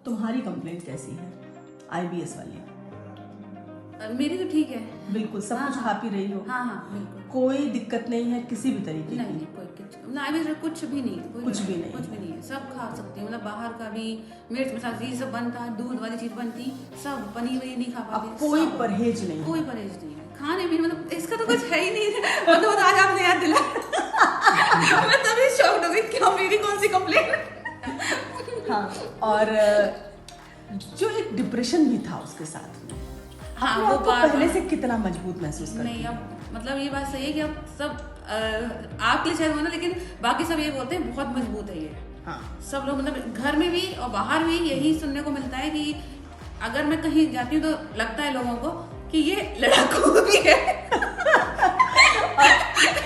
तुम्हारी कंप्लेंट कैसी है आईबीएस वाली? मेरी तो ठीक है, बिल्कुल सब कुछ खा पी रही हो? हाँ हाँ बिल्कुल, कोई दिक्कत नहीं है किसी भी तरीके नहीं की? नहीं कोई कुछ भी नहीं, कुछ भी नहीं, कुछ भी नहीं है, सब खा सकती हूँ। मतलब बाहर का भी मिर्च मसाला ये सब बनता, दूध वाली चीज बनती, सब पनीर वनीर नहीं खा अब पाती। कोई सब, परहेज नहीं? कोई परहेज नहीं है खाने में, मतलब इसका तो कुछ है ही नहीं। मतलब आज आपने याद दिला मैं तभी शॉक्ड हो गई, क्या मेरी कौन सी कंप्लेंट। हाँ, और जो एक डिप्रेशन भी था उसके साथ में, हाँ अपने वो आप को बात पहले से कितना मजबूत महसूस करती नहीं। है? अब मतलब ये बात सही है कि अब सब आपके लिए शायद होना, लेकिन बाकी सब ये बोलते हैं बहुत मजबूत है ये। हाँ, सब लोग मतलब घर में भी और बाहर भी यही सुनने को मिलता है कि अगर मैं कहीं जाती हूँ तो लगता है लोगों को कि ये लड़ाकू भी है।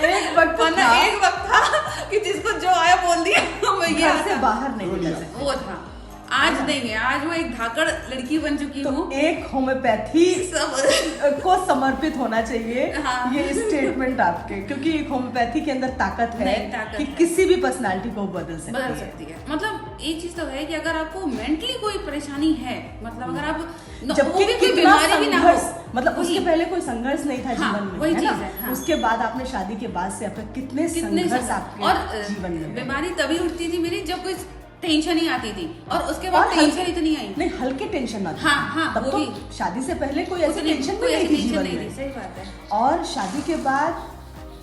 एक वक्त वरना था, एक वक्त था कि जिसको जो आया बोल दिया वो ये घर से आता। बाहर नहीं निकल सकते। वो था, आज नहीं है, आज वो एक धाकड़ लड़की बन चुकी तो हूँ। एक होम्योपैथी सब को समर्पित होना चाहिए हाँ। ये स्टेटमेंट आपके, क्योंकि एक होम्योपैथी के अंदर ताकत है नहीं, ताकत कि है। किसी भी पर्सनालिटी को बदल बदल सकती है। मतलब एक चीज तो है कि अगर आपको मेंटली कोई परेशानी है, मतलब अगर आप जबकि वो भी कोई कितना बीमारी भी ना हो, संघर्ष, मतलब उसके वही- पहले कोई संघर्ष नहीं था हाँ, जीवन में, वही है ना? चीज़ है, हाँ। उसके बाद आपने शादी के बाद से आपके कितने संघर्ष आपके और जीवन में रहे। बीमारी तभी उठती थी मेरी जब कोई टेंशन ही आती थी, और उसके और बाद टेंशन हल्के- इतनी आई। नहीं, हल्के टेंशन आती हाँ, थी। हाँ, तब वो तो भी। शादी से पहले कोई ऐसी टेंशन कोई भी नहीं ऐसी थी टेंशन जीवन नहीं थी, में, सही बात है। और शादी के बाद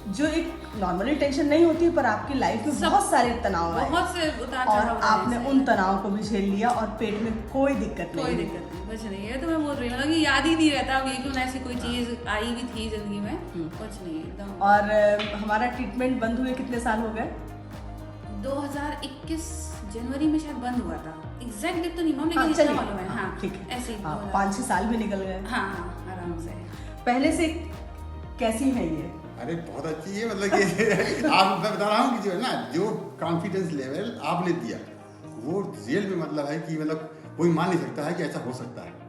जो एक नॉर्मली टेंशन नहीं होती, पर आपकी लाइफ में सब- बहुत सारे तनाव आए बहुत से उतार और चढ़ाव आपने रहे हैं। उन तनाव को भी झेल लिया और पेट में कोई दिक्कत कोई नहीं। दिक्कत नहीं, कुछ नहीं है। तो मैं बोल रही हूँ कि याद ही नहीं रहता अब ये क्यों ऐसी कोई चीज आई भी थी जिंदगी में, कुछ नहीं एकदम। और हमारा ट्रीटमेंट बंद हुए कितने साल हो गए? 2021 जनवरी में शायद बंद हुआ था, एग्जैक्ट डेट तो नहीं मालूम, हाँ, लेकिन इतना चलिए, मालूम है। हाँ, हाँ ठीक है, ऐसे ही हाँ, 2000 5-6 साल भी निकल गए। हाँ हाँ आराम से। पहले से कैसी है ये? अरे बहुत अच्छी है, मतलब कि आप, मैं बता रहा हूँ कि जो है ना, जो कॉन्फिडेंस लेवल आपने दिया वो रियल में मतलब है कि मतलब कोई मान नहीं सकता है कि ऐसा हो सकता है।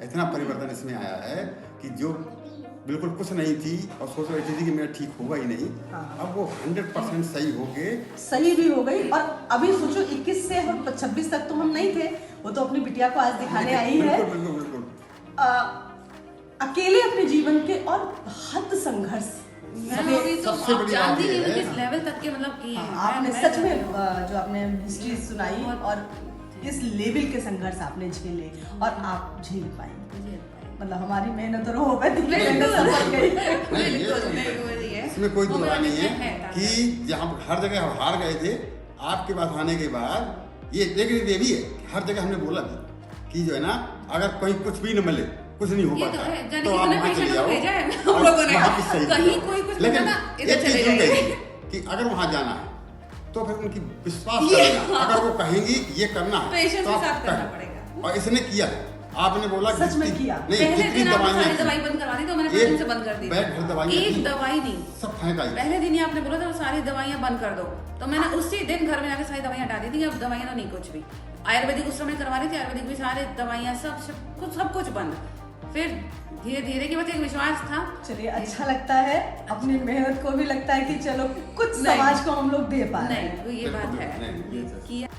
इतना परिवर्तन इसमें आया है कि जो बिल्कुल कुछ नहीं थी और सोच रही थी कि मेरा ठीक होगा ही नहीं, हाँ। अब वो 100% सही हो गए। सही भी हो गई। और अभी सोचो 21 से हम 26 तक तो हम नहीं थे, वो तो अपनी बिटिया को आज दिखाने आई है। बिल्कुल बिल्कुल बिल्कुल। अकेले अपने जीवन के और हद संघर्ष मैं अभी तो सबसे आप बड़ी जानती बात नहीं ये हो है, किस लेवल तक के मतलब किए हैं। आपने मैं- सच में जो आपने हिस्ट्री सुनाई बहुत- और इस लेवल के संघर्ष आपने झेले और आप झेल पाई, मुझे पता मतलब हमारी मेहनत और होम्योपैथी की है। मेहनत सफल गई। नहीं, ये बिल्कुल, तो नहीं, वही है। इसमें कोई वो दो मेरा राय नहीं निश्चय है है, कि जहाँ पर हर जगह हम हार गए थे, आपके पास आने के बाद ये लेकिन ये भी है, हर जगह हमने बोला भी कि जो है ना, अगर कहीं कुछ भी न मिले, कुछ नहीं हो ये तो पाता, है, जाने तो कि आप तूने वहाँ चले पेशेंट को जाओ भेजा है हम और लोगों ने, वहाँ की सही कहीं करो। कोई कुछ लेकिन मिला ना, इधर एक चीज चले ज़रूर जाइए। कहेगी कि अगर वहाँ जाना है तो फिर उनकी विश्वास ये, करना, हाँ। अगर वो कहेंगी ये करना है पेशेंस तो के आप साथ करना करें। पड़ेगा। और इसने किया, आपने बोला सच में किया। नहीं, पहले जितनी दिन आपने दवाइयाँ सारी थी, दवाई बंद करवा दी, तो मैंने एक पहले दिन से बंद कर दी। बैग भर दवाइयाँ एक थी, दवाई नहीं, सब फेंक आई। पहले दिन ही आपने बोला था वो सारी दवाइयां बंद कर दो, तो मैंने उसी दिन घर में जाकर सारी दवाइयां हटा दी थी। अब दवाइयां तो नहीं कुछ भी, आयुर्वेदिक उस समय करवा रही थी, आयुर्वेदिक भी सारे दवाइयां सब कुछ बंद। फिर धीरे धीरे की बस एक विश्वास था। चलिए, अच्छा लगता है, अपनी मेहनत को भी लगता है कि चलो कुछ नहीं। समाज को हम लोग दे पा रहे नहीं हैं। तो ये बिल्कुल, बात है नहीं, ये सच। किया